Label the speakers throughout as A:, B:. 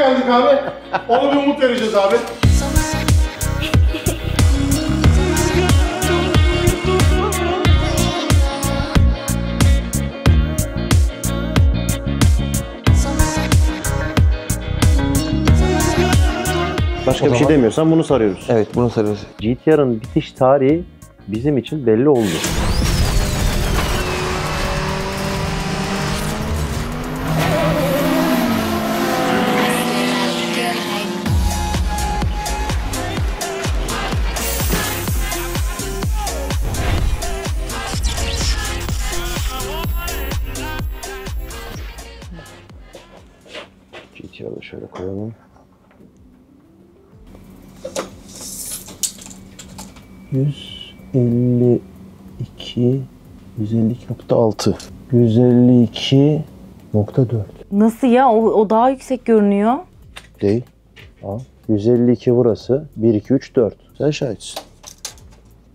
A: geldik abi. Ona bir umut vereceğiz abi.
B: Başka bir şey demiyorsan bunu sarıyoruz.
C: Evet, bunu sarıyoruz.
B: GTR'ın bitiş tarihi bizim için belli oldu. GTR'ı şöyle koyalım. 152.6 152.4
D: Nasıl ya? O daha yüksek görünüyor.
B: değil. Al. 152 burası. 1, 2, 3, 4. Sen şahitsin.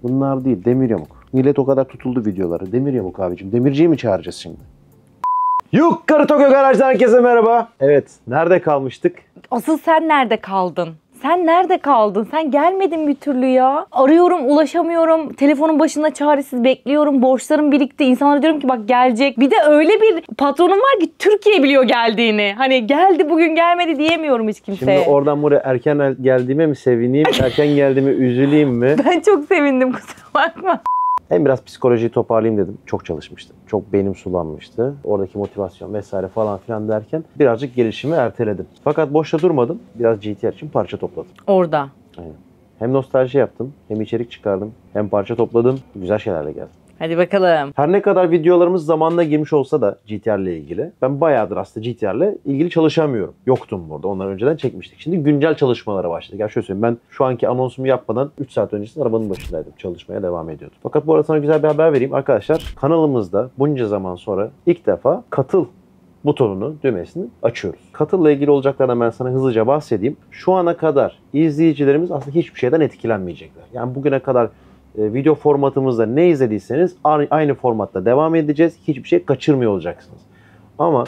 B: Bunlar değil. Demir yamuk. Millet o kadar tutuldu videoları. Demir yamuk abicim. Demirciyi mi çağıracağız şimdi? Yukarı Tokyo Garaj'dan herkese merhaba. Evet. Nerede kalmıştık?
D: Asıl sen nerede kaldın? Sen nerede kaldın? Sen gelmedin bir türlü ya. Arıyorum, ulaşamıyorum. Telefonun başında çaresiz bekliyorum. Borçlarım birikti. İnsanlara diyorum ki bak gelecek. Bir de öyle bir patronum var ki Türkiye biliyor geldiğini. Hani geldi bugün gelmedi diyemiyorum hiç kimseye.
B: Şimdi oradan buraya erken geldiğime mi sevineyim, erken geldiğime üzüleyim mi?
D: Ben çok sevindim, kusura bakma.
B: Hem biraz psikolojiyi toparlayayım dedim. Çok çalışmıştım. Çok beynim sulanmıştı. Oradaki motivasyon vesaire falan filan derken birazcık gelişimi erteledim. Fakat boşta durmadım. Biraz GTR için parça topladım.
D: Orada.
B: Aynen. Hem nostalji yaptım, hem içerik çıkardım, hem parça topladım. Güzel şeylerle geldim.
D: Hadi bakalım.
B: Her ne kadar videolarımız zamanla girmiş olsa da GTR ile ilgili, ben bayağıdır aslında GTR ile ilgili çalışamıyorum. Yoktum burada. Onları önceden çekmiştik. Şimdi güncel çalışmalara başladık. Yani şöyle söyleyeyim, ben şu anki anonsumu yapmadan 3 saat öncesinde arabanın başındaydım. Çalışmaya devam ediyordum. Fakat bu arada sana güzel bir haber vereyim. Arkadaşlar kanalımızda bunca zaman sonra ilk defa katıl butonunu, düğmesini açıyoruz. Katılla ilgili olacaklardan ben sana hızlıca bahsedeyim. Şu ana kadar izleyicilerimiz aslında hiçbir şeyden etkilenmeyecekler. Yani bugüne kadar video formatımızda ne izlediyseniz aynı formatta devam edeceğiz. Hiçbir şey kaçırmıyor olacaksınız. Ama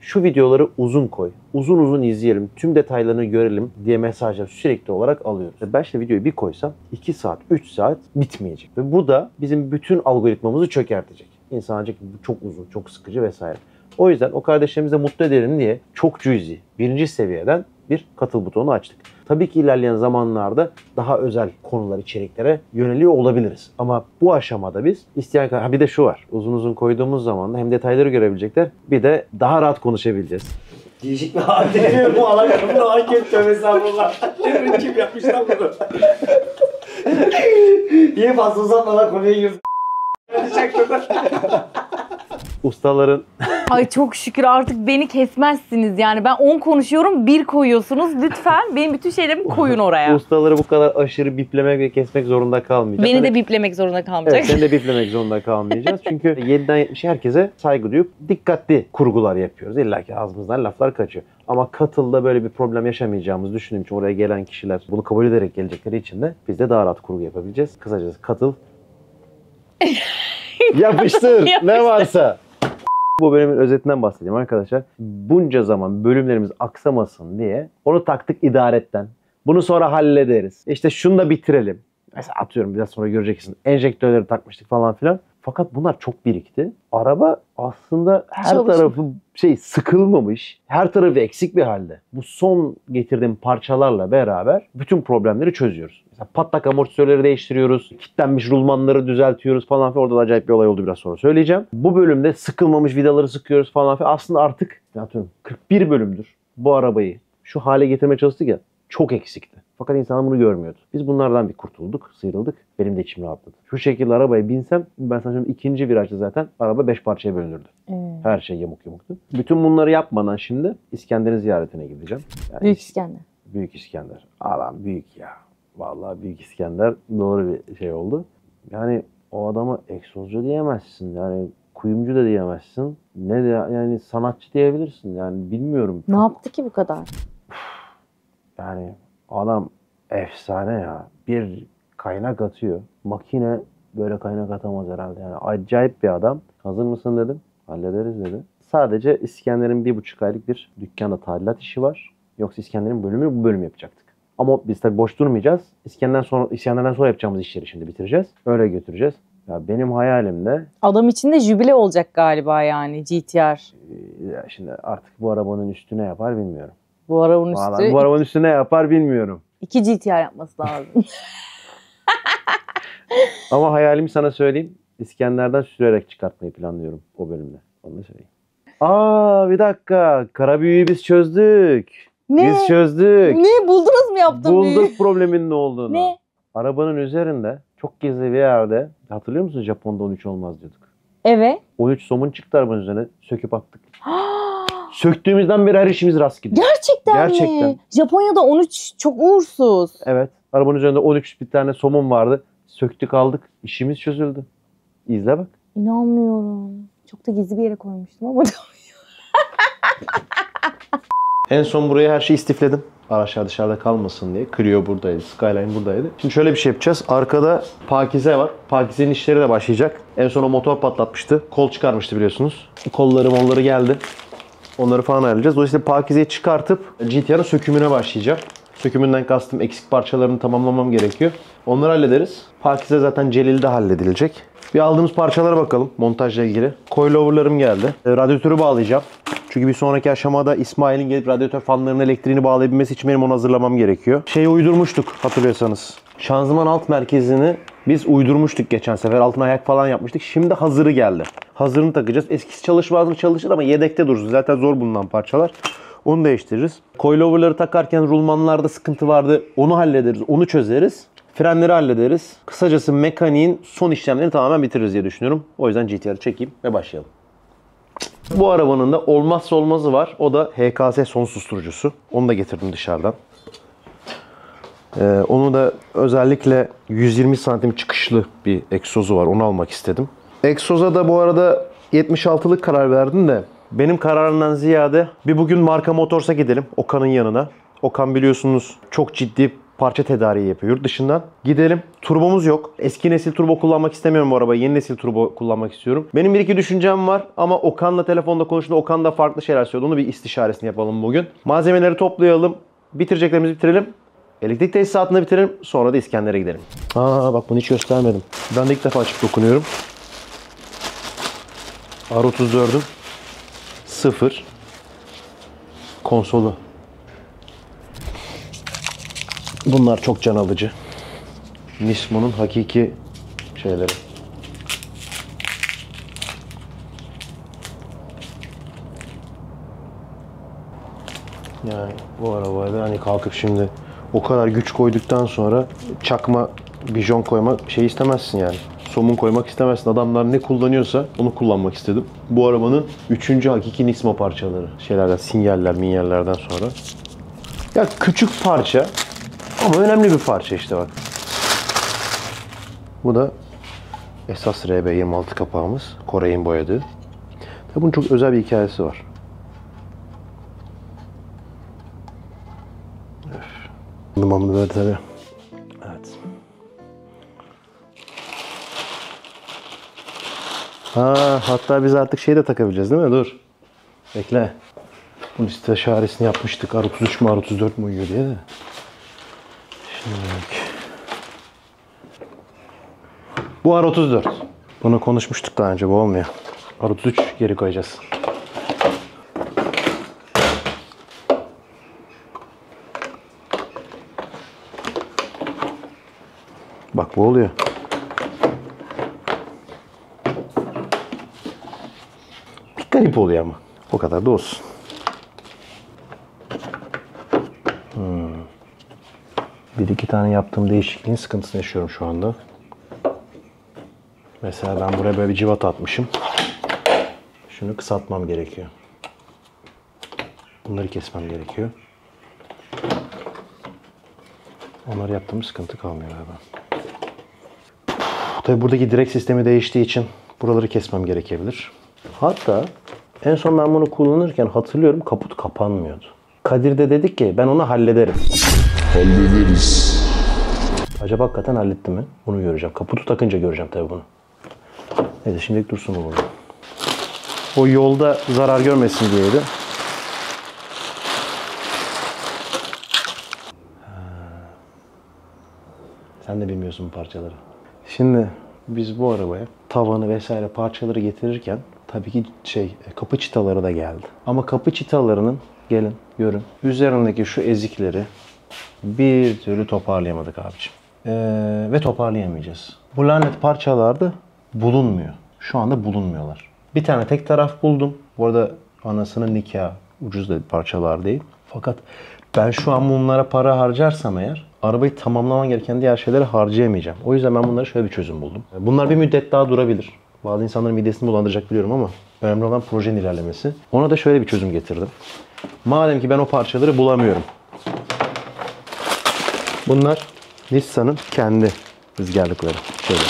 B: şu videoları uzun koy. Uzun uzun izleyelim. Tüm detaylarını görelim diye mesajlar sürekli olarak alıyoruz. Ben şimdi videoyu bir koysam 2 saat, 3 saat bitmeyecek. Ve bu da bizim bütün algoritmamızı çökertecek. İnsan diyecek ki bu çok uzun, çok sıkıcı vesaire. O yüzden o kardeşlerimizi mutlu edelim diye çok cüzi, birinci seviyeden bir katıl butonu açtık. Tabii ki ilerleyen zamanlarda daha özel konular, içeriklere yöneliyor olabiliriz. Ama bu aşamada biz isteyen kadar... bir de şu var, uzun uzun koyduğumuz zaman da hem detayları görebilecekler, bir de daha rahat konuşabileceğiz.
C: Değişik bir hal deniyor bu alakanın da anket tövbesi abla. Kim yapmış lan bunu? Niye fazla uzatmadan konuya girdim?
B: Ustaların...
D: Ay çok şükür artık beni kesmezsiniz yani. Ben 10 konuşuyorum, 1 koyuyorsunuz. Lütfen benim bütün şeylerimi koyun oraya.
B: Ustaları bu kadar aşırı biplemek ve kesmek zorunda kalmayacağız.
D: Beni de biplemek zorunda kalmayacak.
B: Evet, seni de biplemek zorunda kalmayacağız. Çünkü 7'den 70'e herkese saygı duyup dikkatli kurgular yapıyoruz. İlla ki ağzımızdan laflar kaçıyor. Ama katılda böyle bir problem yaşamayacağımızı düşündüğüm için oraya gelen kişiler bunu kabul ederek gelecekleri için de biz de daha rahat kurgu yapabileceğiz. Kısacası katıl. Yapıştır ne varsa. Bu bölümün özetinden bahsedeyim arkadaşlar. Bunca zaman bölümlerimiz aksamasın diye onu taktık idaretten. Bunu sonra hallederiz. İşte şunu da bitirelim. Mesela atıyorum biraz sonra göreceksin. Enjektörleri takmıştık falan filan. Fakat bunlar çok birikti. Araba aslında her tarafı sıkılmamış. Her tarafı eksik bir halde. Bu son getirdiğim parçalarla beraber bütün problemleri çözüyoruz. Mesela patlak amortisörleri değiştiriyoruz. Kilitlenmiş rulmanları düzeltiyoruz falan filan. Orada da acayip bir olay oldu, biraz sonra söyleyeceğim. Bu bölümde sıkılmamış vidaları sıkıyoruz falan filan. Aslında artık atıyorum 41 bölümdür bu arabayı şu hale getirmeye çalıştık ya, çok eksikti. Fakat insanlar bunu görmüyordu. Biz bunlardan bir kurtulduk, sıyrıldık. Benim de içim rahatladı. Şu şekilde arabaya binsem, ben sana söyleyeyim, ikinci virajda zaten araba 5 parçaya bölünürdü. Her şey yamuk yamuktu. Bütün bunları yapmadan şimdi İskender'in ziyaretine gideceğim. Yani
D: Büyük İskender.
B: Büyük İskender. Adam büyük ya. Vallahi Büyük İskender doğru bir şey oldu. Yani o adama egzozcu diyemezsin. Yani kuyumcu da diyemezsin. Ne de yani sanatçı diyebilirsin. Yani bilmiyorum.
D: Ne yaptı ki bu kadar?
B: Yani adam efsane ya. Bir kaynak atıyor. Makine böyle kaynak atamaz herhalde. Yani acayip bir adam. Hazır mısın dedim. Hallederiz dedi. Sadece İskender'in 1,5 aylık bir dükkanda tadilat işi var. Yoksa İskender'in bölümünü bu bölüm yapacaktık. Ama biz tabii boş durmayacağız. İskender'den sonra yapacağımız işleri şimdi bitireceğiz. Öyle götüreceğiz. Ya benim hayalimde
D: Adam için de jübile olacak galiba yani GTR.
B: ya şimdi artık bu arabanın üstüne yapar bilmiyorum.
D: Bu arabanın
B: Vallahi
D: üstü
B: bu arabanın üstüne yapar bilmiyorum.
D: 2 GTR yapması lazım.
B: Ama hayalimi sana söyleyeyim. İskender'den sürerek çıkartmayı planlıyorum o bölümde. Onu da söyleyeyim. Bir dakika. Kara büyüyü biz çözdük.
D: Ne?
B: Biz çözdük.
D: Ne? Buldunuz mu yaptığım büyüyü?
B: Bulduk problemin ne olduğunu.
D: Ne?
B: Arabanın üzerinde çok gizli bir yerde, hatırlıyor musun Japon'da 13 olmaz diyorduk.
D: Evet.
B: 13 somun çıktı arabanın üzerine, söküp attık. Söktüğümüzden beri her işimiz rast gidiyor.
D: Gerçekten mi? Japonya'da 13 çok uğursuz.
B: Evet. Arabanın üzerinde 13 bir tane somun vardı. Söktük aldık. İşimiz çözüldü. İzle bak.
D: İnanmıyorum. Çok da gizli bir yere koymuştum ama.
B: En son buraya her şeyi istifledim. Araçlar dışarıda kalmasın diye. Clio buradaydı, Skyline buradaydı. Şimdi şöyle bir şey yapacağız. Arkada Pakize var. Pakize'nin işleri de başlayacak. En son o motor patlatmıştı. Kol çıkarmıştı biliyorsunuz. Kolları geldi. Onları falan ayarlayacağız. Dolayısıyla Pakize'yi çıkartıp GTR'ın sökümüne başlayacağım. Sökümünden kastım eksik parçalarını tamamlamam gerekiyor. Onları hallederiz. Pakize zaten Celil'de halledilecek. Bir aldığımız parçalara bakalım montajla ilgili. Coilover'larım geldi. Radyatörü bağlayacağım. Çünkü bir sonraki aşamada İsmail'in gelip radyatör fanlarının elektriğini bağlayabilmesi için benim onu hazırlamam gerekiyor. Şeyi uydurmuştuk hatırlıyorsanız. Şanzıman alt merkezini biz uydurmuştuk geçen sefer. Altına ayak falan yapmıştık. Şimdi hazırı geldi. Hazırını takacağız. Eskisi çalışmaz mı çalışır ama yedekte dursun. Zaten zor bulunan parçalar. Onu değiştiririz. Coilover'ları takarken rulmanlarda sıkıntı vardı. Onu hallederiz. Onu çözeriz. Frenleri hallederiz. Kısacası mekaniğin son işlemlerini tamamen bitiririz diye düşünüyorum. O yüzden GTR'ı çekeyim ve başlayalım. Bu arabanın da olmazsa olmazı var. O da HKS son susturucusu. Onu da getirdim dışarıdan. Onu da özellikle 120 santim çıkışlı bir egzozu var. Onu almak istedim. Egzoza da bu arada 76'lık karar verdim de benim kararımdan ziyade bir bugün Marka Motors'a gidelim. Okan'ın yanına. Okan biliyorsunuz çok ciddi parça tedariği yapıyor yurt dışından. Gidelim. Turbomuz yok. Eski nesil turbo kullanmak istemiyorum bu arabayı. Yeni nesil turbo kullanmak istiyorum. Benim bir iki düşüncem var ama Okan'la telefonda konuştuğunda Okan da farklı şeyler söyledi. Onu bir istişaresini yapalım bugün. Malzemeleri toplayalım. Bitireceklerimizi bitirelim. Elektrik tesisatını bitirelim. Sonra da İskender'e gidelim. Bak bunu hiç göstermedim. Ben de ilk defa açıp dokunuyorum. R34'ün 0 konsolu. Bunlar çok can alıcı. Nismo'nun hakiki şeyleri. Yani bu arabaya hani kalkıp şimdi o kadar güç koyduktan sonra çakma bijon koymak şey istemezsin yani. Somun koymak istemezsin. Adamlar ne kullanıyorsa onu kullanmak istedim. Bu arabanın 3. hakiki Nismo parçaları. Şeylerden, minyallerden sonra. Ya küçük parça ama önemli bir parça işte bak. Bu da esas RB26 kapağımız. Koray'ın boyadığı. Tabii bunun çok özel bir hikayesi var. Dumamlı böyle tabii. Evet. Hatta biz artık şeyi de takabileceğiz değil mi? Dur. Bekle. Bunun istişaresini yapmıştık. R33 mu R34 mu uyuyor diye de. Şimdi bu R34. Bunu konuşmuştuk daha önce. Bu olmuyor. R33 geri koyacağız. Bak bu oluyor. Bir garip oluyor ama. O kadar da olsun. Bir iki tane yaptığım değişikliğin sıkıntısını yaşıyorum şu anda. Mesela ben buraya böyle bir cıvata atmışım. Şunu kısaltmam gerekiyor. Bunları kesmem gerekiyor. Onları yaptığım sıkıntı kalmıyor galiba. Tabii buradaki direk sistemi değiştiği için buraları kesmem gerekebilir. Hatta en son ben bunu kullanırken hatırlıyorum kaput kapanmıyordu. Kadir de dedik ki ben onu hallederim. Hallederiz. Acaba hakikaten halletti mi? Bunu göreceğim. Kaputu takınca göreceğim tabii bunu. Neyse şimdilik dursun bu burada. O yolda zarar görmesin diyeydi. Sen de bilmiyorsun bu parçaları. Şimdi biz bu arabaya tavanı vesaire parçaları getirirken tabii ki kapı çıtaları da geldi. Ama kapı çıtalarının gelin görün üzerindeki şu ezikleri bir türlü toparlayamadık abiciğim. Ve toparlayamayacağız. Bu lanet parçalar da bulunmuyor. Şu anda bulunmuyorlar. Bir tane tek taraf buldum. Bu arada anasının nikahı ucuz da parçalar değil. Fakat ben şu an bunlara para harcarsam eğer arabayı tamamlamam gereken diğer şeyleri harcayamayacağım. O yüzden ben bunlara şöyle bir çözüm buldum. Bunlar bir müddet daha durabilir. Bazı insanların midesini bulandıracak biliyorum ama önemli olan projenin ilerlemesi. Ona da şöyle bir çözüm getirdim. Madem ki ben o parçaları bulamıyorum. Bunlar Nissan'ın kendi rüzgarlıkları. Şöyle.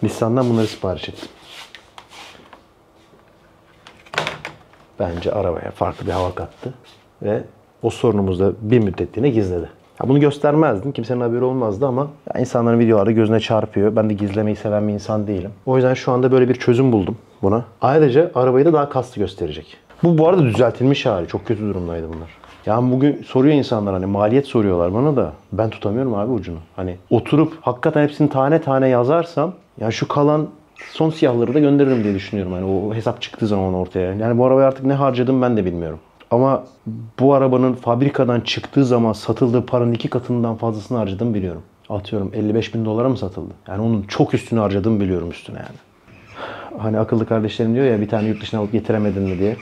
B: Nissan'dan bunları sipariş ettim. Bence arabaya farklı bir hava kattı ve o sorunumuzu da bir müddetliğine gizledi. Ya bunu göstermezdim, kimsenin haberi olmazdı ama ya insanların videoları gözüne çarpıyor. Ben de gizlemeyi seven bir insan değilim. O yüzden şu anda böyle bir çözüm buldum buna. Ayrıca arabayı da daha kaslı gösterecek. Bu arada düzeltilmiş hali. Çok kötü durumdaydı bunlar. Yani bugün soruyor insanlar hani maliyet soruyorlar bana da ben tutamıyorum abi ucunu. Hani oturup hakikaten hepsini tane tane yazarsam ya şu kalan son siyahları da gönderirim diye düşünüyorum. Hani o hesap çıktığı zaman ortaya. Yani bu arabaya artık ne harcadım ben de bilmiyorum. Ama bu arabanın fabrikadan çıktığı zaman satıldığı paranın 2 katından fazlasını harcadım biliyorum. Atıyorum 55.000 dolara mı satıldı? Yani onun çok üstünü harcadım biliyorum üstüne yani. Hani akıllı kardeşlerim diyor ya bir tane yurt dışına alıp getiremedin mi diye.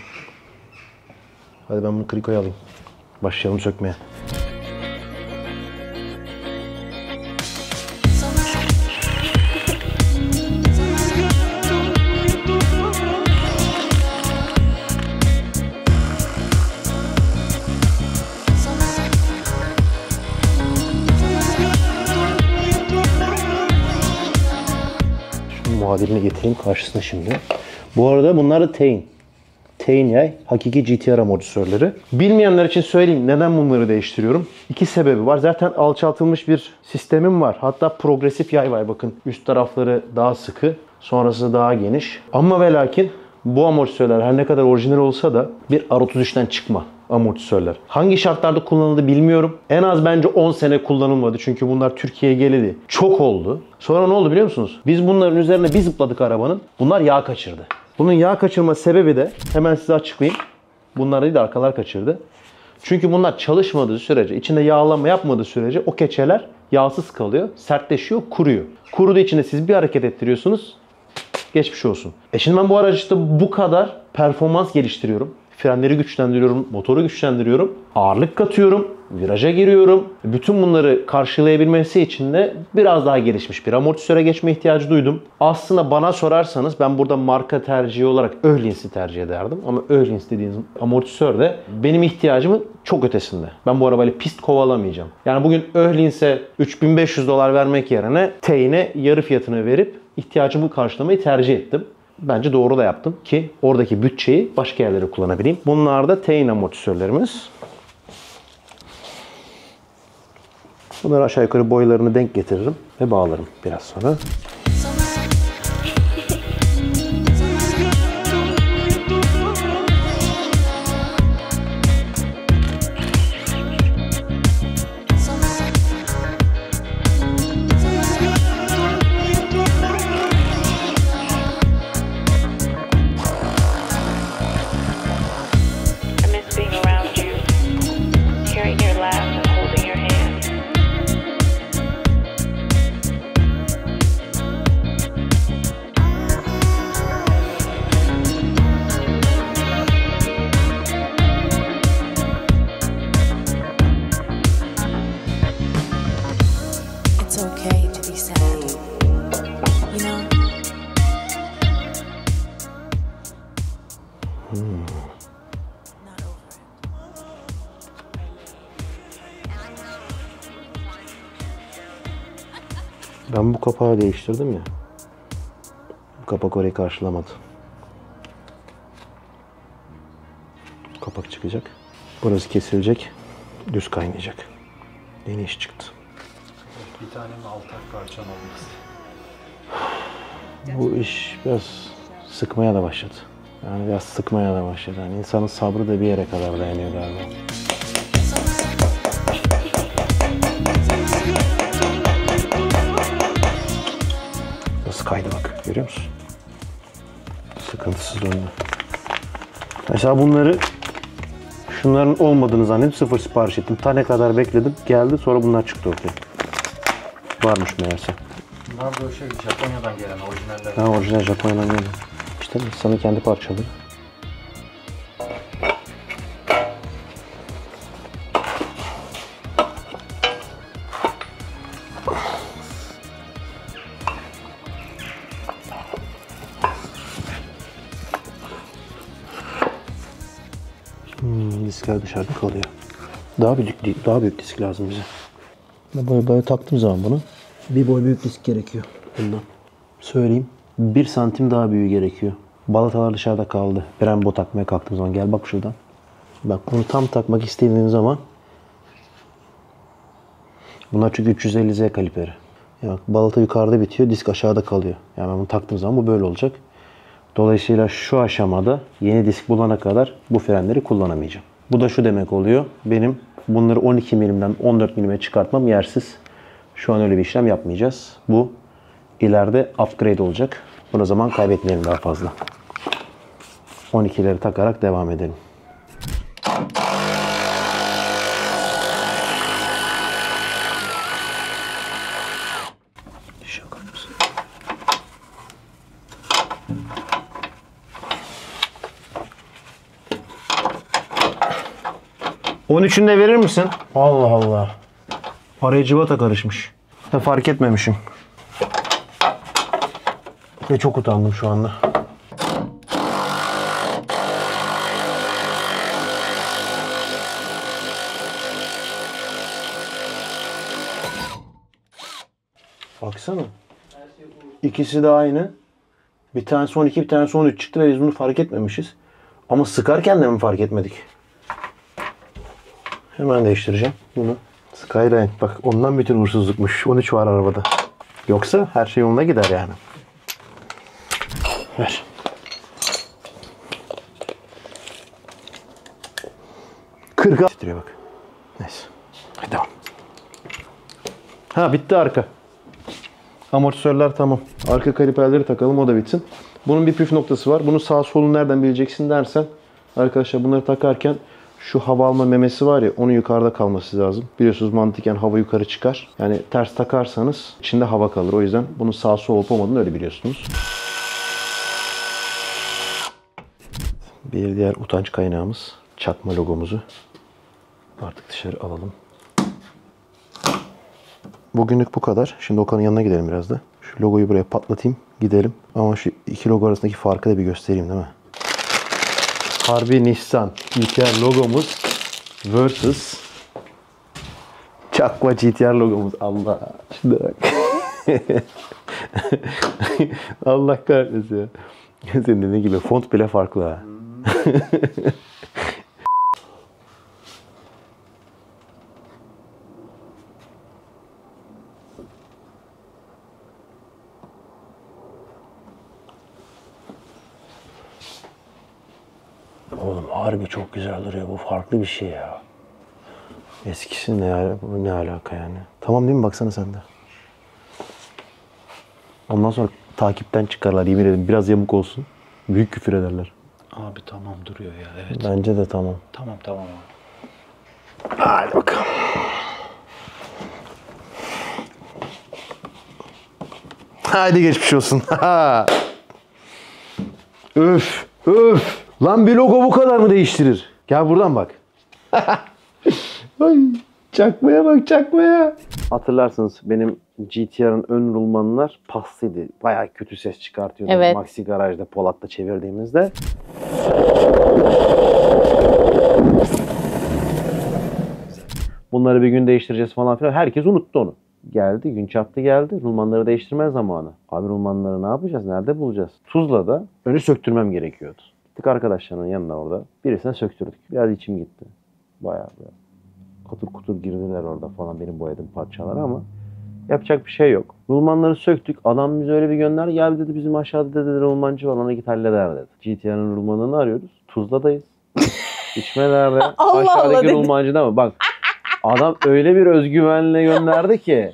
B: Hadi ben bunu krikoya alayım. Başlayalım sökmeye. Muadilini getireyim karşısına şimdi. Bu arada bunlar da Tein yay, hakiki GTR amortisörleri. Bilmeyenler için söyleyeyim neden bunları değiştiriyorum. 2 sebebi var. Zaten alçaltılmış bir sistemim var. Hatta progresif yay var. Bakın üst tarafları daha sıkı, sonrası daha geniş. Ama ve lakin bu amortisörler her ne kadar orijinal olsa da bir R33'ten çıkma amortisörler. Hangi şartlarda kullanıldı bilmiyorum. En az bence 10 sene kullanılmadı. Çünkü bunlar Türkiye'ye geleli çok oldu. Sonra ne oldu biliyor musunuz? Biz bunların üzerine bir zıpladık arabanın. Bunlar yağ kaçırdı. Bunun yağ kaçırma sebebi de hemen size açıklayayım. Bunlar değil de arkalar kaçırdı. Çünkü bunlar çalışmadığı sürece, içinde yağlama yapmadığı sürece o keçeler yağsız kalıyor, sertleşiyor, kuruyor. Kuruduğu için de siz bir hareket ettiriyorsunuz. Geçmiş olsun. Şimdi ben bu araçta bu kadar performans geliştiriyorum. Frenleri güçlendiriyorum, motoru güçlendiriyorum, ağırlık katıyorum, viraja giriyorum. Bütün bunları karşılayabilmesi için de biraz daha gelişmiş bir amortisöre geçme ihtiyacı duydum. Aslında bana sorarsanız ben burada marka tercihi olarak Öhlins'i tercih ederdim. Ama Öhlins dediğiniz amortisör de benim ihtiyacımın çok ötesinde. Ben bu arabayla pist kovalamayacağım. Yani bugün Öhlins'e 3500 dolar vermek yerine Tein'e yarı fiyatını verip ihtiyacımı karşılamayı tercih ettim. Bence doğru da yaptım ki oradaki bütçeyi başka yerlere kullanabileyim. Bunlar da Tein amortisörlerimiz. Bunları aşağı yukarı boylarını denk getiririm ve bağlarım biraz sonra. Ben bu kapağı değiştirdim ya. Bu kapak orayı karşılamadı. Kapak çıkacak. Burası kesilecek. Düz kaynayacak. Yeni iş çıktı.
A: Bir tane mi altak parçam olmaz?
B: Bu iş biraz sıkmaya da başladı. Yani biraz sıkmaya da başladı. Yani insanın sabrı da bir yere kadar dayanıyor galiba.
C: görüyor musun? Sıkıntısız döndü. Mesela bunları şunların olmadığını zannedip sıfır sipariş ettim. Tane kadar bekledim. Geldi sonra bunlar çıktı ortaya. Varmış meğerse.
A: Bunlar böyle şey Japonya'dan gelen orijinaller.
C: Ha orijinal Japonya'dan geldi. İşte sana kendi parçaları. Diskler dışarıda kalıyor. Daha büyük disk lazım bize. Böyle taktığım zaman bunu bir boy büyük disk gerekiyor bundan. Söyleyeyim. 1 santim daha büyüğü gerekiyor. Balatalar dışarıda kaldı. Brembo takmaya kalktığım zaman gel bak şuradan. Bak bunu tam takmak istediğim zaman bunlar çünkü 350Z kaliberi. Yani balata yukarıda bitiyor, disk aşağıda kalıyor. Yani ben bunu taktığım zaman bu böyle olacak. Dolayısıyla şu aşamada yeni disk bulana kadar bu frenleri kullanamayacağım. Bu da şu demek oluyor. Benim bunları 12 milimden 14 milime çıkartmam yersiz. Şu an öyle bir işlem yapmayacağız. Bu ileride upgrade olacak. Buna zaman kaybetmeyelim daha fazla. 12'leri takarak devam edelim. Şaka mısın? 13'ünü de verir misin? Allah Allah. Paraya cıvata karışmış. Ben fark etmemişim. Ve çok utandım şu anda. Baksana. İkisi de aynı. Bir tanesi 12, bir tanesi 13 çıktı ve biz bunu fark etmemişiz. Ama sıkarken de mi fark etmedik? Hemen değiştireceğim bunu. Skyline. Bak ondan bütün uğursuzlukmuş. 13 var arabada. Yoksa her şey yoluna gider yani. Ver. Kırka titriyor bak. Neyse. Hadi devam. Ha bitti arka. Amortisörler tamam. Arka kaliperleri takalım o da bitsin. Bunun bir püf noktası var. Bunu sağ solunu nereden bileceksin dersen arkadaşlar bunları takarken şu hava alma memesi var ya onun yukarıda kalması lazım. Biliyorsunuz mantıken hava yukarı çıkar. Yani ters takarsanız içinde hava kalır. O yüzden bunun sağ sol olup olmadığını öyle biliyorsunuz. Bir diğer utanç kaynağımız çakma logomuzu artık dışarı alalım. Bugünlük bu kadar. Şimdi Okan'ın yanına gidelim biraz da. Şu logoyu buraya patlatayım. Gidelim. Ama şu iki logo arasındaki farkı da bir göstereyim değil mi? Harbi Nissan GT-R logomuz versus çakma GT-R logomuz. Allah. Şimdi bak. Allah kahretmesin ya. Senin dediğin gibi font bile farklı ha. Oğlum harbi çok güzel duruyor. Bu farklı bir şey ya. Eskisi ne alaka yani? Tamam değil mi? Baksana sen de. Ondan sonra takipten çıkarlar. Yemin ederim biraz yamuk olsun. Büyük küfür ederler.
A: Abi tamam duruyor ya evet.
C: Bence de tamam.
A: Tamam abi.
C: Hadi bakalım. Hadi geçmiş olsun. Öf. Öf. Lan bir logo bu kadar mı değiştirir? Gel buradan bak. Ay, çakmaya bak çakmaya. Hatırlarsınız benim GT-R'ın ön rulmanlar paslıydı. Bayağı kötü ses çıkartıyordu.
D: Evet.
C: Maxi garajda Polat'ta çevirdiğimizde. Bunları bir gün değiştireceğiz falan filan. Herkes unuttu onu. Geldi, gün çattı geldi. Rulmanları değiştirme zamanı. Abi rulmanları ne yapacağız? Nerede bulacağız? Tuzla'da önü söktürmem gerekiyordu. Gittik arkadaşlarının yanına orada. Birisine söktürdük. Biraz içim gitti. Bayağı kutur kutur girdiler orada falan benim boyadığım parçalar ama yapacak bir şey yok. Rulmanları söktük. Adam bize öyle bir gönderdi. Gel dedi bizim aşağıda dedi rulmancı var ona git halleder dedi. GT-R'ın rulmanını arıyoruz. Tuzla'dayız. İçmelerde.
D: Allah
C: Aşağıdaki
D: dedi.
C: rulmancıda mı? Bak adam öyle bir özgüvenle gönderdi ki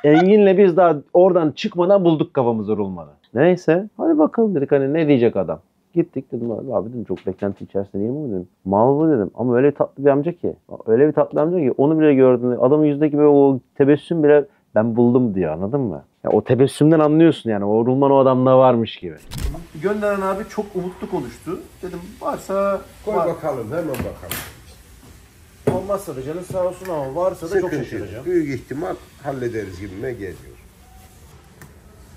C: Engin'le biz daha oradan çıkmadan bulduk kafamızı rulmanı. Neyse hadi bakalım dedik hani ne diyecek adam. Gittik dedim abi dedim çok beklenti içerisinde değil mi dedim. Mal bu dedim ama öyle tatlı bir amca ki. Öyle bir tatlı amca ki onu bile gördün. Adamın yüzündeki böyle o tebessüm bile ben buldum diyor anladın mı? Ya o tebessümden anlıyorsun yani o Rulman o adamda varmış gibi.
B: Gönderen abi çok umutlu konuştu. Dedim varsa
E: Koy bakalım, hemen bakalım.
B: olmazsa da canın sağ olsun ama varsa da çok
E: Sıkıntı yok.
B: şaşıracağım.
E: Büyük ihtimal hallederiz gibime geliyor.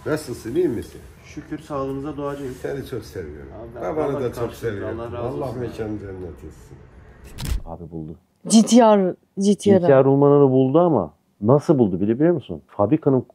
E: Nasılsın, iyi misin?
B: Şükür sağlığınıza duacıyım.
E: Seni çok seviyorum.
B: Abi,
E: Babanı
B: Allah
E: da çok
B: karşılıklı,
E: seviyorum.
B: Allah razı
E: Allah
B: olsun.
E: mekanı cennet etsin.
C: Abi buldu.
D: GTR'ı.
C: GTR Rulman'ı buldu ama nasıl buldu biliyor musun? Fabrikanın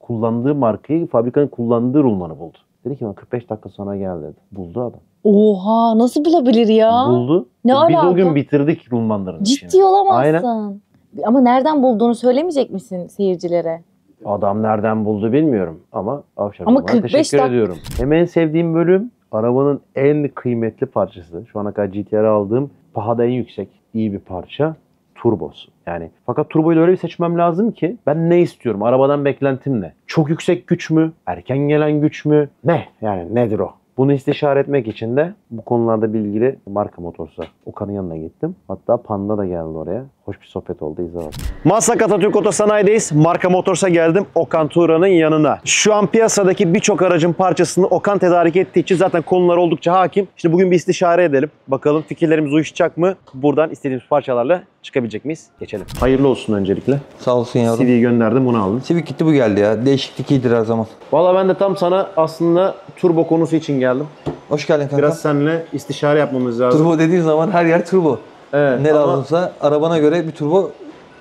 C: kullandığı markayı, fabrikanın kullandığı Rulman'ı buldu. Dedi ki 45 dakika sonra gel dedi. Buldu adam.
D: Oha nasıl bulabilir ya?
C: Buldu.
D: Ne
C: Biz
D: alaka?
C: o gün bitirdik Rulman'ların işini.
D: Ciddi olamazsın.
C: Aynen.
D: Ama nereden bulduğunu söylemeyecek misin seyircilere?
C: Adam nereden buldu bilmiyorum ama Avşar
D: Ama
C: Rulman'a
D: 45
C: teşekkür
D: dak-
C: ediyorum. Hem en sevdiğim bölüm arabanın en kıymetli parçası. Şu ana kadar GTR'e aldığım pahada en yüksek iyi bir parça. Turbosu. Yani fakat turboyu da öyle bir seçmem lazım ki ben ne istiyorum? Arabadan beklentim ne? Çok yüksek güç mü? Erken gelen güç mü? Ne? Yani nedir o? Bunu istişare etmek için de bu konularda bilgili Marka Motors'a Okan'ın yanına gittim. Hatta Panda da geldi oraya. Hoş bir sohbet oldu. İzle bak. Maslak Atatürk Otosanayi'deyiz. Marka Motors'a geldim. Okan Turan'ın yanına. Şu an piyasadaki birçok aracın parçasını Okan tedarik ettiği için zaten konular oldukça hakim. Şimdi bugün bir istişare edelim. Bakalım fikirlerimiz uyuşacak mı? Buradan istediğimiz parçalarla çıkabilecek miyiz? Geçelim. Hayırlı olsun öncelikle.
F: Sağ olsun yavrum.
C: CV'yi gönderdim, bunu aldım.
F: Civic gitti bu geldi ya. Değişiklik iyidir her zaman.
C: Valla ben de tam sana aslında turbo konusu için geldim.
F: Hoş geldin kanka.
C: Biraz seninle istişare yapmamız lazım.
F: Turbo dediğin zaman her yer turbo.
C: Evet,
F: Ne
C: ama
F: lazımsa arabana göre bir turbo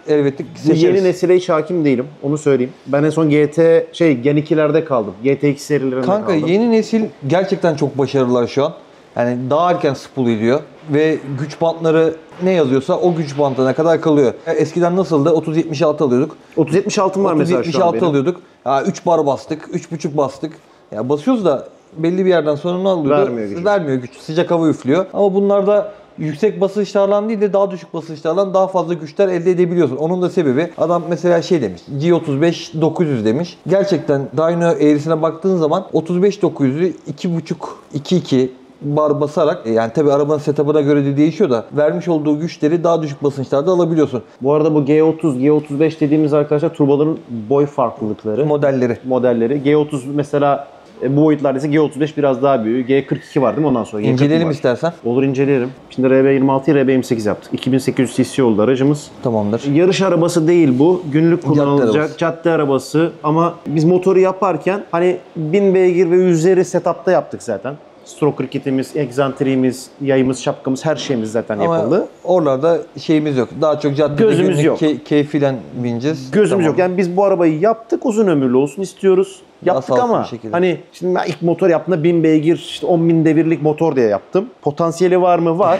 F: elbette
C: bu
F: seçeriz.
C: yeni nesile hiç hakim değilim. Onu söyleyeyim. Ben en son Gen 2'lerde kaldım. GT2 serilerinde
F: Kanka
C: kaldım.
F: yeni nesil gerçekten çok başarılılar şu an. Yani daha erken spool ediyor ve güç bantları ne yazıyorsa o güç bantına kadar kalıyor. Eskiden nasıldı? 30-76 alıyorduk.
C: 30-76'm var mesela şu an
F: 30-76
C: benim.
F: alıyorduk. 3 bar bastık, 3.5 bastık. Ya basıyoruz da belli bir yerden sonra ne oluyordu?
C: Vermiyor gücü.
F: Vermiyor güç. Sıcak hava üflüyor. Ama bunlarda yüksek basınçlarla değil de daha düşük basınçlarla daha fazla güçler elde edebiliyorsun. Onun da sebebi adam mesela şey demiş. G35 900 demiş. Gerçekten dyno eğrisine baktığın zaman 35 900'ü 2.5 bar basarak yani tabi arabanın setup'ına göre de değişiyor da vermiş olduğu güçleri daha düşük basınçlarda alabiliyorsun.
C: Bu arada bu G30, G35 dediğimiz arkadaşlar turboların boy farklılıkları.
F: Modelleri.
C: G30 mesela bu boyutlarda ise G35 biraz daha büyük. G42 var değil mi ondan sonra? G40
F: İnceleyelim
C: var.
F: istersen.
C: Olur, inceleyelim. Şimdi RB26'yı RB28 yaptık. 2800 cc oldu aracımız.
F: Tamamdır.
C: Yarış arabası değil bu. Günlük kullanılacak
F: arabası.
C: cadde arabası. Ama biz motoru yaparken hani 1000 beygir ve üzeri setup'ta yaptık zaten. Stroker kitimiz, egzantriğimiz, yayımız, şapkamız, her şeyimiz zaten
F: Ama
C: yapıldı.
F: oralarda şeyimiz yok. Daha çok caddede
C: Gözümüz
F: günlük
C: yok.
F: Keyfiyle bineceğiz.
C: Gözümüz
F: Tamam.
C: yok. Yani biz bu arabayı yaptık, uzun ömürlü olsun istiyoruz.
F: Daha
C: Yaptık
F: sağlıklı
C: ama
F: bir şekilde.
C: hani şimdi ben ilk motor yaptığımda 1000 beygir, işte 10.000 devirlik motor diye yaptım. Potansiyeli var mı? Var.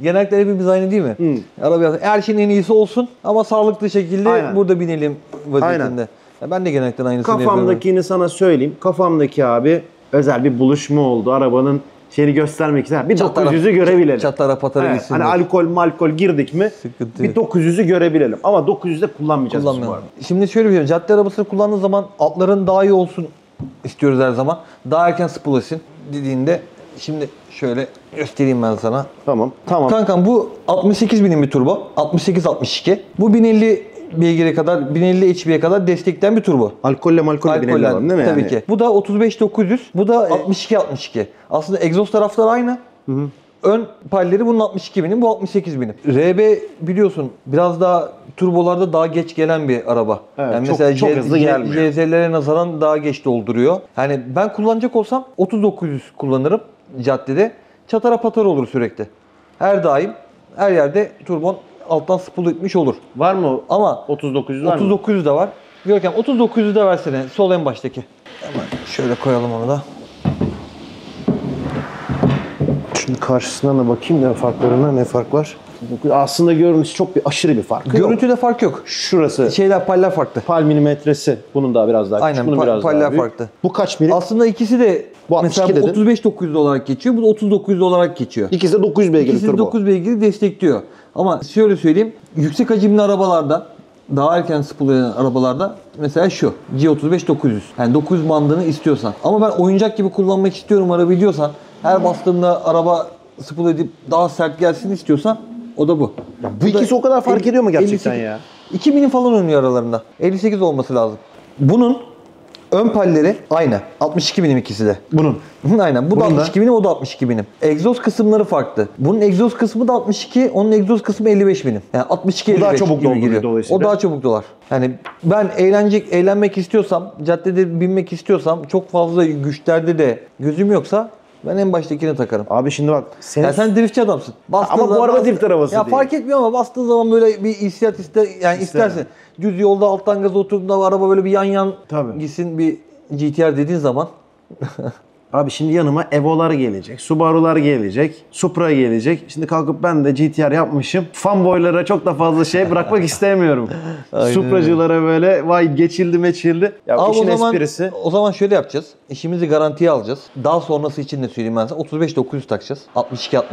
F: Genellikle hepimiz aynı değil mi? Araba her şeyin en iyisi olsun ama sağlıklı şekilde
C: Aynen.
F: burada binelim vaziyetinde.
C: Aynen.
F: Ya ben de genellikle aynısını yapıyorum.
C: Kafamdakini sana söyleyeyim. Kafamdaki abi özel bir buluşma oldu. Arabanın şeyini göstermek için. Bir
F: Çatara-
C: 900'ü görebilelim.
F: Çatara patara
C: Evet,
F: gitsin
C: hani
F: diye.
C: alkol girdik mi
F: Sıkıntı
C: bir
F: yok.
C: 900'ü görebilelim. Ama 900'de kullanmayacağız biz bu
F: Kullanmayalım.
C: arada.
F: Şimdi şöyle bir şey. Cadde arabasını kullandığın zaman altların daha iyi olsun istiyoruz her zaman. Daha erken spool etsin dediğinde şimdi şöyle göstereyim ben sana.
C: Tamam.
F: Kankam bu 68 binin bir turbo. 68-62. Bu 1050 beygire kadar, 1050 HP'ye kadar destekleyen bir turbo.
C: Alkolle binelim değil mi?
F: Tabii
C: yani?
F: ki. Bu da 35-900. Bu da 62-62. Aslında egzoz tarafları aynı. Ön palleri bunun 62 binin, bu 68 binin. RB biliyorsun biraz daha turbolarda daha geç gelen bir araba.
C: Evet,
F: yani
C: çok-
F: mesela
C: çok hızlı gelmiyor.
F: JZ'lere nazaran daha geç dolduruyor. Yani ben kullanacak olsam 3900 kullanırım caddede. Çatara patara olur sürekli. Her daim her yerde turbon alttan spool etmiş olur.
C: Var mı?
F: Ama
C: 3900 var mı?
F: 3900 de var. Görkem 3900'ü de versene. Sol en baştaki. Hemen şöyle koyalım onu da.
C: Şimdi karşısına da bakayım ne farklarına, ne fark var. Aslında görünüş çok bir aşırı bir fark yok.
F: Görüntüde fark yok.
C: Şurası
F: Şeyler paller farklı.
C: pal milimetresi. Bunun daha biraz daha küçük.
F: Aynen,
C: Bunun biraz
F: paller
C: daha büyük.
F: farklı.
C: Bu kaç milim?
F: Aslında ikisi de
C: Bu
F: mesela
C: 62
F: bu
C: dedin.
F: 35-900 olarak geçiyor. Bu da 3900 olarak geçiyor.
C: İkisi de 900 beygirlik
F: İkisi de
C: turbo.
F: 9 beygiri destekliyor. Ama şöyle söyleyeyim. Yüksek hacimli arabalarda daha erken spoolenen arabalarda mesela şu G35-900. Yani 900 bandını istiyorsan. Ama ben oyuncak gibi kullanmak istiyorum arabayı diyorsan, her bastığımda araba spool edip daha sert gelsin istiyorsan o da bu.
B: Bu ikisi o kadar fark ediyor mu gerçekten ya?
F: 2000'in falan oynuyor aralarında. 58 olması lazım. Bunun ön palleri aynı. 62 binim ikisi de.
B: Bunun.
F: Aynen. Bu da
B: Bunun da.
F: 62 binim, o da 62 binim. Egzoz kısımları farklı. Bunun egzoz kısmı da 62, onun egzoz kısmı 55 binim. Yani 62
B: Bu daha
F: 55
B: çabuk
F: gibi
B: dolduruyor
F: giriyor.
B: dolayısıyla.
F: O daha çabuk dolar. Yani ben eğlenmek istiyorsam, caddede binmek istiyorsam, çok fazla güçlerde de gözüm yoksa ben en baştakini takarım.
B: Abi şimdi bak.
F: Ya sen driftçi adamsın. Bastığın
B: Ama bu
F: zaman-
B: araba drift arabası
F: Ya
B: değil.
F: fark etmiyor ama bastığın zaman böyle bir hissiyat istersin. Düz yolda alttan gaza oturduğunda araba böyle bir yan
B: Tabii.
F: gitsin, bir GTR dediğin zaman
B: Abi şimdi yanıma Evo'lar gelecek, Subaru'lar gelecek, Supra gelecek. Şimdi kalkıp ben de GTR yapmışım. Fanboylara çok da fazla şey bırakmak istemiyorum. Supracılara böyle vay geçildi meçildi. Ya
F: Ama
B: işin esprisi.
F: o zaman şöyle yapacağız. İşimizi garantiye alacağız. Daha sonrası için de söyleyeyim ben sana. 35-900 takacağız. 62-62.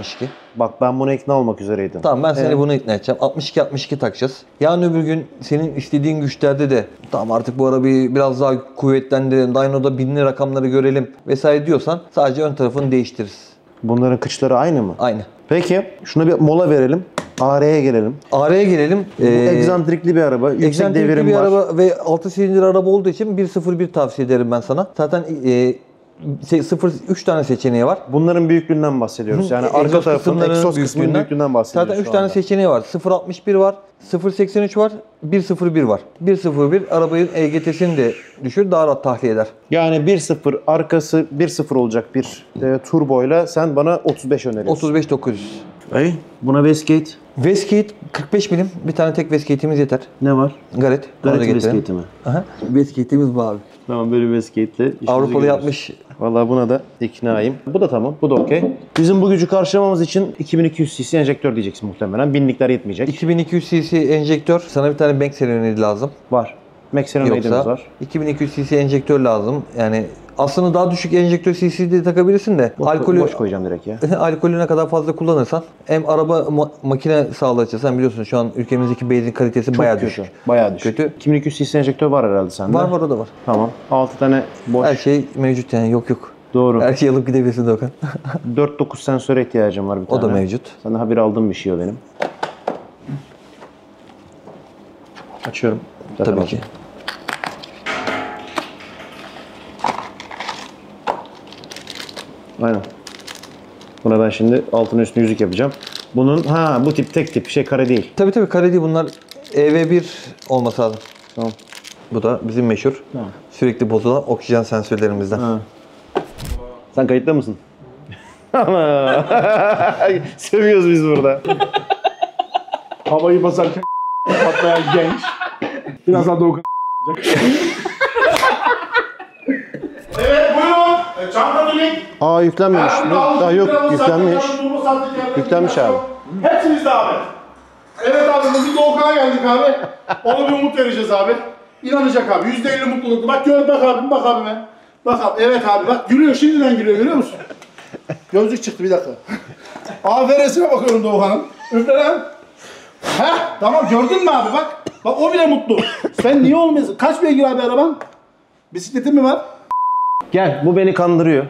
B: Bak ben buna ikna olmak üzereydim.
F: Tamam, ben seni bunu ikna edeceğim. 62-62 takacağız. Yarın öbür gün senin istediğin güçlerde de tamam artık bu arabayı biraz daha kuvvetlendirelim, dyno'da binli rakamları görelim vesaire diyorsan sadece ön tarafını değiştiririz.
B: Bunların kıçları aynı mı?
F: Aynı.
B: Peki şuna bir mola verelim. AR'ye gelelim.
F: Araya gelelim.
B: Bu egzantrikli bir araba. Yüksek
F: Egzantrikli
B: devirim
F: bir
B: var.
F: araba ve 6 silindir araba olduğu için 1.01 tavsiye ederim ben sana. Zaten 3 tane seçeneği var.
B: Bunların büyüklüğünden bahsediyoruz. Yani arka
F: Egzoz
B: tarafın
F: kısımlarının
B: egzoz kısmının büyüklüğünden bahsediyoruz.
F: Zaten 3
B: şu
F: tane
B: anda.
F: seçeneği var. 0.61 var, 0.83 var, 1.01 var. 1.01 arabanın EGT'sini de düşür, daha rahat tahliye eder.
B: Yani 1.0 arkası 1.0 olacak bir turboyla sen bana 35 öneriyorsun.
F: 35-900.
B: Ay, buna Westgate
F: Westgate 45 milim. Bir tane tek Westgate'imiz yeter.
B: ne var?
F: Garret. Onu da
B: Garrett
F: getirelim.
B: Westgate'i mi?
F: Aha. Westgate'imiz bu abi.
B: Tamam böyle Westgate'le işimizi
F: Avrupalı
B: görüyoruz.
F: yapmış.
B: Vallahi buna da iknaayım. Bu da tamam. Bu da okey. Bizim bu gücü karşılamamız için 2200 cc enjektör diyeceksin muhtemelen. Binlikler yetmeyecek.
F: 2200 cc enjektör. Sana bir tane bank serenadi lazım.
B: Var. McLaren Maiden'ımız
F: Yoksa
B: var.
F: 2200 cc enjektör lazım. Yani aslında daha düşük enjektör cc de takabilirsin de alkolü
B: Boş koyacağım direkt ya.
F: alkolü ne kadar fazla kullanırsan hem araba makine sağlığı açısından biliyorsun şu an ülkemizdeki benzin kalitesi bayağı
B: Kötü.
F: düşük.
B: Bayağı düşük.
F: Kötü.
B: 2200 cc enjektör var herhalde sende.
F: Var o da var.
B: Tamam. 6 tane boş.
F: Her şey mevcut yani yok.
B: Doğru.
F: Her şeyi alıp gidebilirsin Doğukan.
B: 4-9 sensöre ihtiyacım var bir tane.
F: O da mevcut.
B: Sana habire aldığım bir şey o benim. Açıyorum. Zaten
F: Tabii
B: açık.
F: ki.
B: Aynen. Buna ben şimdi altına üstüne yüzük yapacağım. Bunun bu tip tek tip şey kare değil.
F: Tabii kare değil bunlar. EV1 olması lazım.
B: Tamam.
F: Bu da bizim meşhur.
B: Tamam.
F: Sürekli bozulan oksijen sensörlerimizden.
B: Ha. Sen kayıtta mısın? Ama seviyoruz biz burada.
G: Havayı basarken patlayan genç. Birazdan Doğukan Evet buyurun. Çanta dönük.
B: Aa yüklenmemiş. Daha yok yüklenmiş. Yüklenmiş abi.
G: Hepsi bizde abi. Evet abi bugün Doğukan'a geldik abi. Ona bir umut vereceğiz abi. İnanacak abi. %50 mutluluklu. Bak gör bak abi bak abi. Bak abi evet abi bak gülüyor şimdiden gülüyor görüyor musun? Gözlük çıktı bir dakika. Aferesine bakıyorum Doğukan'ın. Üfle lan. Heh tamam gördün mü abi bak. Bak o bile mutlu. Sen niye olmuyorsun? Kaç beygir abi araban? Bisikletin mi var?
B: Gel bu beni kandırıyor.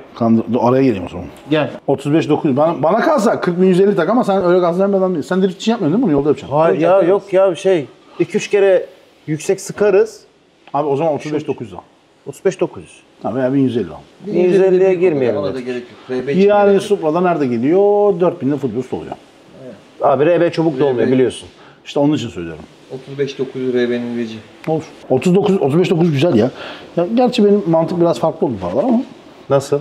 G: Araya gireyim o zaman.
B: Gel.
G: 35-900. Bana kalsa 40.150 tak ama sen öyle gazlayan değil. Sen drift için yapmıyorsun değil mi bunu? Yolda yapacaksın.
B: Hayır ya yok ya 2-3 kere yüksek sıkarız.
G: Abi o zaman 35-900 al.
B: 35-900.
G: Ha veya 1150 al.
B: 150'ye girmeyelim.
F: Ona da gerek yok.
G: Yani Supra'da nerede geliyor? 4000'de full boost oluyor.
B: Abi RB çabuk dolmuyor biliyorsun.
G: İşte onun için söylüyorum.
F: 35-900 RB'nin veci.
G: Olur. 35-9 güzel ya. Ya gerçi benim mantık biraz farklı oldu paralar ama
B: Nasıl?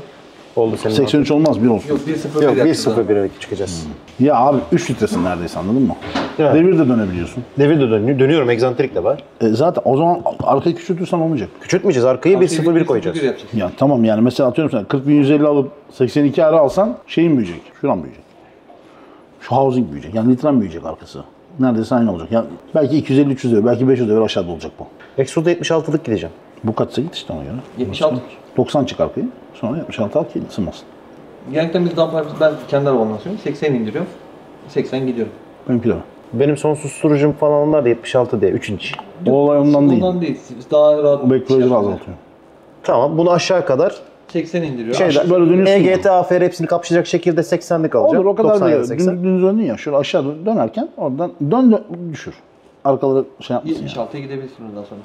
B: Oldu senin.
G: 83 olmaz 1 olsun.
F: Yok 1.01
B: Yok
F: yaptı.
B: 1.01'e çıkacağız.
G: Ya abi 3 litresin neredeyse anladın mı?
B: Evet.
G: Devir de dönebiliyorsun.
B: Devir de dönüyorum. Egzantrik de var.
G: Zaten o zaman arkayı küçültürsen olmayacak.
B: Küçültmeyeceğiz. Arkayı 1.01 koyacağız.
F: yapacağız.
G: Ya tamam yani mesela atıyorum sen 40.150 alıp 82 ara alsan şeyin büyüyecek. Şuran büyüyecek. Şu housing büyüyecek. Yani litren büyüyecek arkası. Neredeyse aynı olacak. Yani belki 250-300 lira, belki 500 lira aşağıda olacak bu.
B: Exo'da 76'lık gideceğim.
G: Bu kaçsa git işte ona göre.
F: 76.
G: 90 çık arkayı. Sonra 76 al ki ısınmasın.
F: Genellikle biz damper ben kendi arabamdan söylüyorum. 80 indiriyorum. 80 gidiyorum.
G: Benimki de
B: Benim son susturucum falan onlar da 76 diye 3 inç.
G: O olay ondan değil.
F: Ondan değil. Daha rahat.
G: O bekleyici azaltıyor.
B: Tamam bunu aşağı kadar
F: 80 indiriyor.
G: Böyle dönüyorsun.
B: EGT, AFR hepsini kapsayacak şekilde 80'lik alacağım.
G: Olur o kadar
B: 90 ya da
G: değil.
B: 80.
G: Dümdüz döndün ya. Şöyle aşağı dönerken oradan dön düşür. Arkaları şey yapmasın ya.
F: 76'ya gidebilirsin ondan sonra.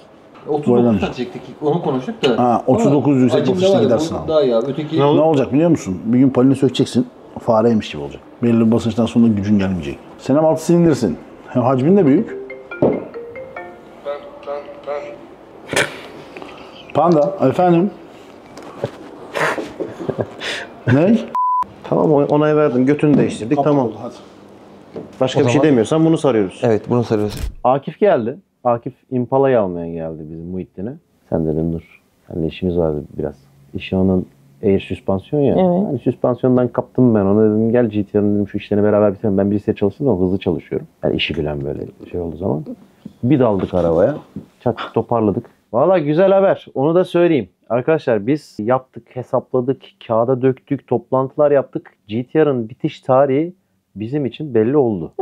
G: Boydan
F: 39 takacaktık. Onu konuştuk da.
G: Ha, 39 yüksek
F: Acımda
G: basınçta
F: var ya,
G: gidersin
F: bu
G: abi.
F: Daha iyi abi. Öteki
G: Ne olacak biliyor musun? Bir gün palini sökeceksin. Fareymiş gibi olacak. Belli bir basınçtan sonra gücün gelmeyecek. Sen hem 6 silindirsin. Hem hacmin de büyük. Panda, efendim? Ne?
B: Tamam onay verdim. Götünü değiştirdik. Tamam.
G: Hadi.
B: Başka
F: O
B: bir şey
F: zaman-
B: demiyorsan bunu sarıyoruz.
F: Evet bunu sarıyoruz.
C: Akif geldi. Akif Impala'yı almaya geldi bizim Muhittin'e. Sen dedim dur. Seninle işimiz vardı biraz. İşi onun Air süspansiyon ya.
D: Evet.
C: Hani süspansiyondan kaptım ben onu dedim gel GTR'ın dedim şu işlerini beraber bitirelim. Ben birisiyle çalıştım ama hızlı çalışıyorum. Yani işi bilen böyle şey olduğu zaman. Bir daldık arabaya. Çak toparladık. Valla güzel haber. Onu da söyleyeyim. Arkadaşlar biz yaptık, hesapladık, kağıda döktük, toplantılar yaptık. GTR'ın bitiş tarihi bizim için belli oldu.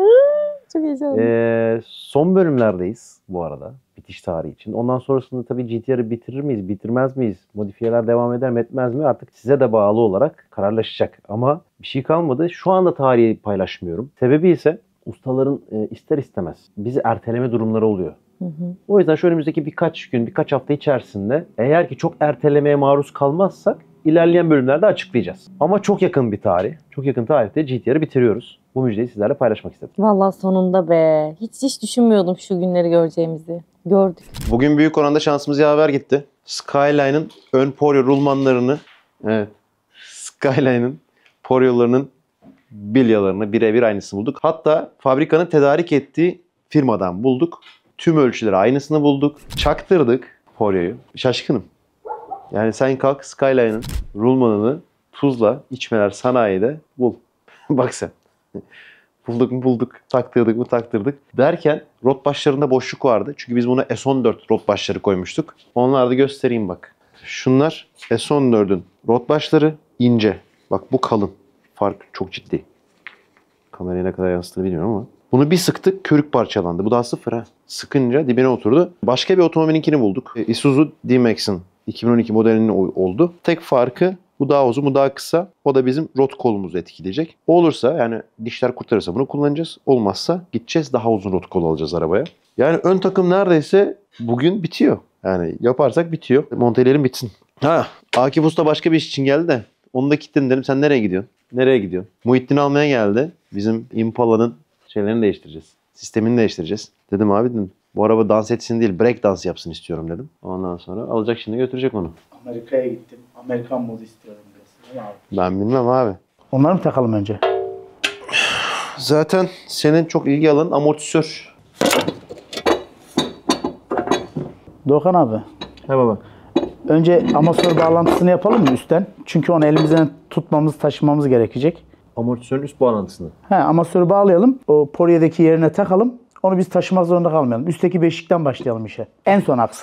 D: Çok heyecanlı.
C: Son bölümlerdeyiz bu arada bitiş tarihi için. Ondan sonrasında tabii GTR'ı bitirir miyiz, bitirmez miyiz? Modifiyeler devam eder mi, etmez mi? Artık size de bağlı olarak kararlaşacak. Ama bir şey kalmadı. Şu anda tarihi paylaşmıyorum. Sebebi ise ustaların ister istemez bizi erteleme durumları oluyor. O yüzden şu önümüzdeki birkaç gün, birkaç hafta içerisinde eğer ki çok ertelemeye maruz kalmazsak ilerleyen bölümlerde açıklayacağız. Ama çok yakın bir tarih. Çok yakın tarihte GTR'ı bitiriyoruz. Bu müjdeyi sizlerle paylaşmak istedim.
D: Vallahi sonunda be. Hiç düşünmüyordum şu günleri göreceğimizi. Gördük.
B: Bugün büyük oranda şansımız yaver gitti. Skyline'ın ön poryo rulmanlarını, evet, Skyline'ın poryolarının bilyalarını birebir aynısını bulduk. Hatta fabrikanın tedarik ettiği firmadan bulduk. Tüm ölçüleri aynısını bulduk. Çaktırdık poryoyu. Şaşkınım. Yani sen kalk Skyline'ın rulmanını Tuzla İçmeler Sanayi'de bul. Bak sen. Bulduk mu bulduk, taktırdık mı taktırdık. Derken rot başlarında boşluk vardı. Çünkü biz buna S14 rot başları koymuştuk. Onları da göstereyim bak. Şunlar S14'ün rot başları ince. Bak bu kalın. Fark çok ciddi. Kameraya ne kadar yansıttığını bilmiyorum ama. Bunu bir sıktık, körük parçalandı. Bu daha sıfır ha. Sıkınca dibine oturdu. Başka bir otomobilinkini bulduk. Isuzu D-Max'in 2012 modelinin oldu. Tek farkı bu daha uzun, bu daha kısa. O da bizim rot kolumuzu etkileyecek. O olursa yani dişler kurtarırsa bunu kullanacağız. Olmazsa gideceğiz daha uzun rot kol alacağız arabaya. Yani ön takım neredeyse bugün bitiyor. Yani yaparsak bitiyor. Montelerim bitsin. Ha, Akif Usta başka bir iş için geldi de. Onu da kilitledim dedim. Sen nereye gidiyorsun? Nereye gidiyorsun? Muhittin'i almaya geldi. Bizim Impala'nın şeylerini değiştireceğiz. Sistemini değiştireceğiz. Dedim abi dedim. Bu araba dans etsin değil, break dans yapsın istiyorum dedim. Ondan sonra alacak şimdi götürecek onu.
G: Amerika'ya gittim. Amerikan modu istiyorum diyorsun değil mi abi?
B: Ben bilmem abi.
G: Onları mı takalım önce?
B: Zaten senin çok ilgi alan amortisör.
G: Doğukan abi.
B: He baba.
G: Önce amatör bağlantısını yapalım mı üstten? Çünkü onu elimizden tutmamız, taşımamız gerekecek.
B: Amortisörün üst bağlantısını.
G: Amatörü bağlayalım. O poryedeki yerine takalım. Onu biz taşımak zorunda kalmayalım. Üstteki beşikten başlayalım işe. En son aks.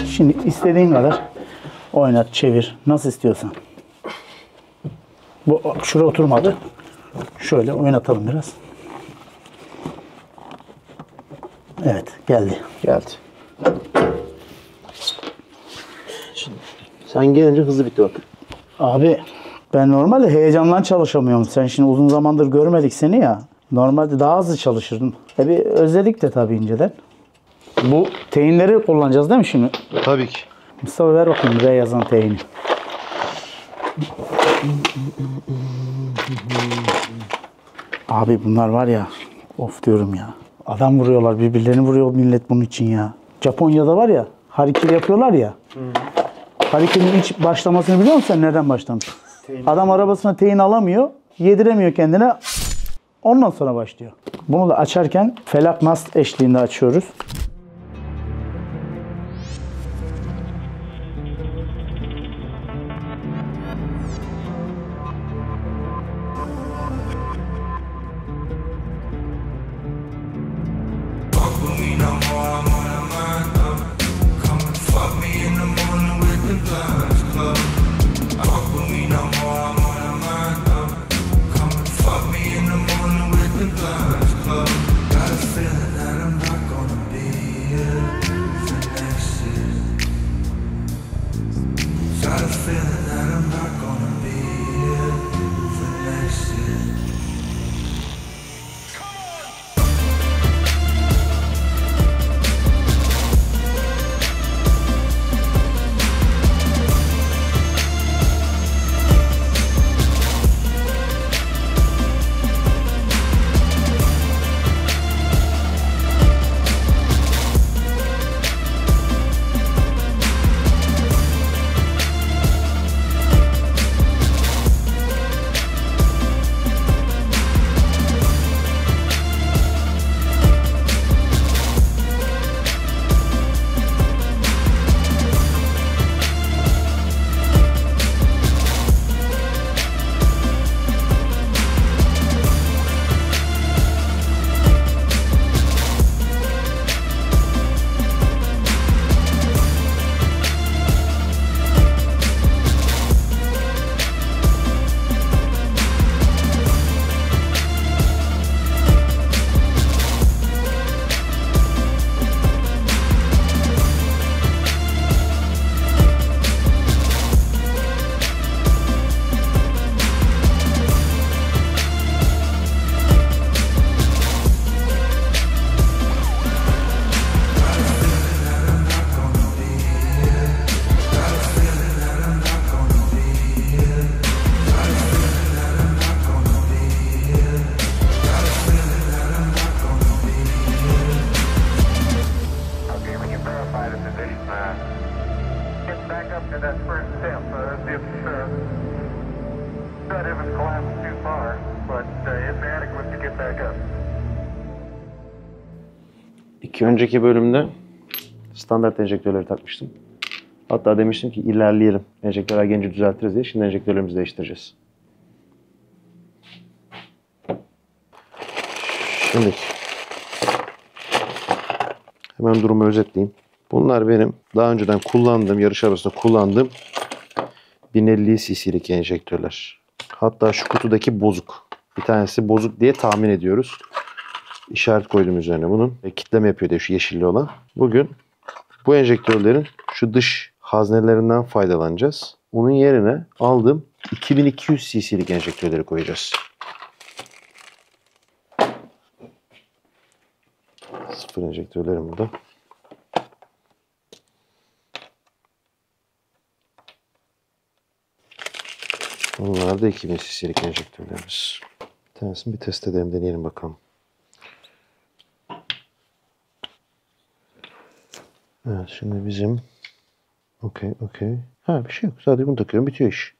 G: Şimdi istediğin kadar oynat, çevir. Nasıl istiyorsan. Bu şuraya oturmadı. Şöyle oynatalım biraz. Evet, geldi.
B: Geldi. Sen gelince hızlı bitti bak.
G: Abi ben normalde heyecandan çalışamıyorum. Sen şimdi uzun zamandır görmedik seni ya. Normalde daha hızlı çalışırdın. Bir özledik de tabii inceden. Bu teyinleri kullanacağız değil mi şimdi?
B: Tabii ki.
G: Mustafa ver bakayım R yazan teyini. Abi bunlar var ya, of diyorum ya. Adam vuruyorlar, birbirlerini vuruyor millet bunun için ya. Japonya'da var ya, harikiri yapıyorlar ya. Harikinin ilk başlamasını biliyor musun sen nereden başlamış? Adam arabasına teyin alamıyor, yediremiyor kendine. Ondan sonra başlıyor. Bunu da açarken felak nast eşliğinde açıyoruz.
H: Fuck me in the morning with the guns club.
C: İki önceki bölümde standart enjektörleri takmıştım. Hatta demiştim ki ilerleyelim. Enjektörler gelince düzeltiriz diye. Şimdi enjektörlerimizi değiştireceğiz. Şimdi hemen durumu özetleyeyim. Bunlar benim daha önceden kullandığım, yarış arabasında kullandığım 1050 cc'lik enjektörler. Hatta şu kutudaki bozuk. Bir tanesi bozuk diye tahmin ediyoruz. İşaret koydum üzerine bunun. Kitleme yapıyor diye şu yeşilli olan. Bugün bu enjektörlerin şu dış haznelerinden faydalanacağız. Onun yerine aldığım 2200 cc'lik enjektörleri koyacağız. Sıfır enjektörlerim burada. Bunlar da 2000 cc'lik enjektörlerimiz. Bir tanesini bir test edelim, deneyelim bakalım. Evet, şimdi bizim okey. Ha, bir şey yok. Sadece bunu takıyorum, bitiyor iş.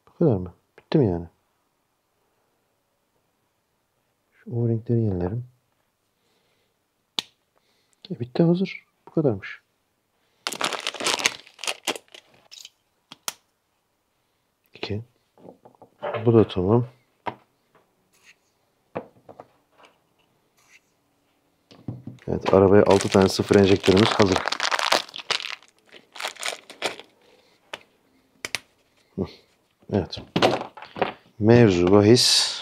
C: Bu kadar mı? Bitti mi yani? Şu O-ringleri yenilerim. Bitti, hazır. Bu kadarmış. İki. Bu da tamam. Evet, arabaya 6 tane sıfır enjektörümüz hazır. Evet. Mevzu bahis.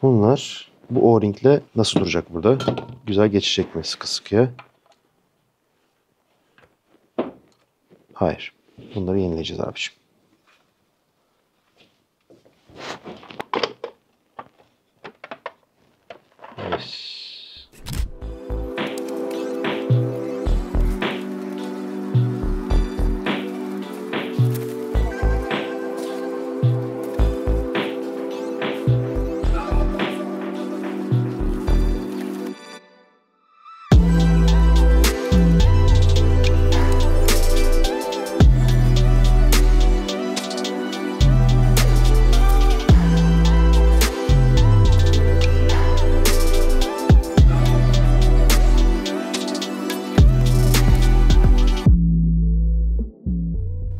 C: Bunlar bu O-ringle nasıl duracak burada? Güzel geçecek mi sıkı sıkıya? Hayır. Bunları yenileyeceğiz abiciğim. Evet.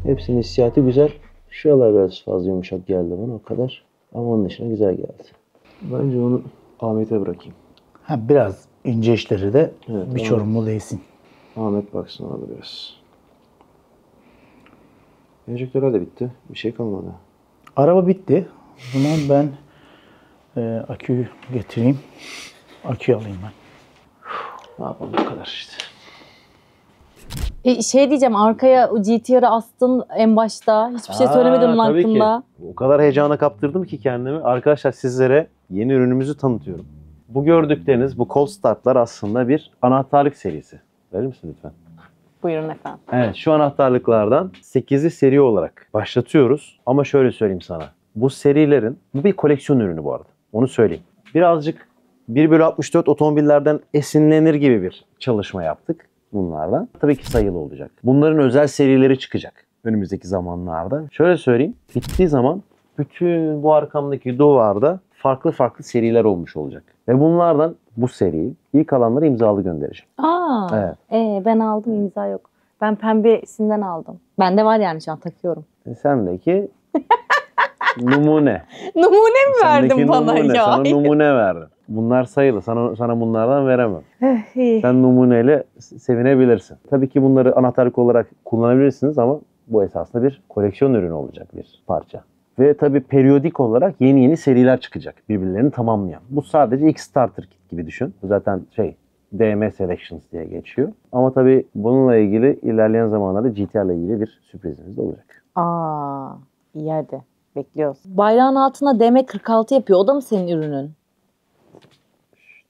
C: Hepsinin hissiyatı güzel. Şuralar biraz fazla yumuşak geldi bana, o kadar. Ama onun dışında güzel geldi. Bence onu Ahmet'e bırakayım.
H: Ha, biraz ince işleri de
C: Evet,
H: bir çorumlu değsin.
C: Ahmet baksın ona da biraz. Enjektörler de bitti. Bir şey kalmadı.
H: Araba bitti. O zaman ben aküyü getireyim. Akü alayım ben.
C: Ne yapalım, bu kadar işte.
D: Şey diyeceğim, arkaya o GTR'ı astın en başta. Hiçbir şey söylemedim onun
C: tabii
D: hakkında.
C: ki. O kadar heyecana kaptırdım ki kendimi. Arkadaşlar, sizlere yeni ürünümüzü tanıtıyorum. Bu gördükleriniz, bu cold startlar aslında bir anahtarlık serisi. Verir misin lütfen?
D: Buyurun efendim.
C: Evet, şu anahtarlıklardan 8'i seri olarak başlatıyoruz. Ama şöyle söyleyeyim sana. Bu serilerin, bu bir koleksiyon ürünü bu arada. Onu söyleyeyim. Birazcık 1/64 otomobillerden esinlenir gibi bir çalışma yaptık bunlardan. Tabii ki sayılı olacak. Bunların özel serileri çıkacak önümüzdeki zamanlarda. Şöyle söyleyeyim. Bittiği zaman bütün bu arkamdaki duvarda farklı farklı seriler olmuş olacak. Ve bunlardan bu seriyi ilk alanlara imzalı göndereceğim.
D: Aa,
C: Evet.
D: Ben aldım, imza yok. Ben pembesinden aldım. Bende var yani, şu an takıyorum.
C: Sendeki numune.
D: Numune mi verdin
C: Sendeki
D: bana
C: numune.
D: ya?
C: Sana numune verdim. Bunlar sayılı. Sana bunlardan veremem.
D: İyi.
C: Sen numuneyle sevinebilirsin. Tabii ki bunları anahtarlık olarak kullanabilirsiniz ama bu esasında bir koleksiyon ürünü olacak, bir parça. Ve tabii periyodik olarak yeni yeni seriler çıkacak, birbirlerini tamamlayan. Bu sadece ilk starter kit gibi düşün. Bu zaten DM Selections diye geçiyor. Ama tabii bununla ilgili ilerleyen zamanlarda GTR ile ilgili bir sürprizimiz de olacak.
D: Aa, iyi hadi. Bekliyoruz. Bayrağın altına DM46 yapıyor. O da mı senin ürünün?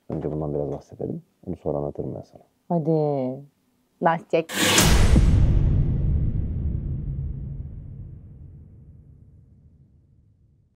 C: Önce bundan biraz bahsedelim. Onu sonra anlatırım ben sana.
D: Hadi. Nice check.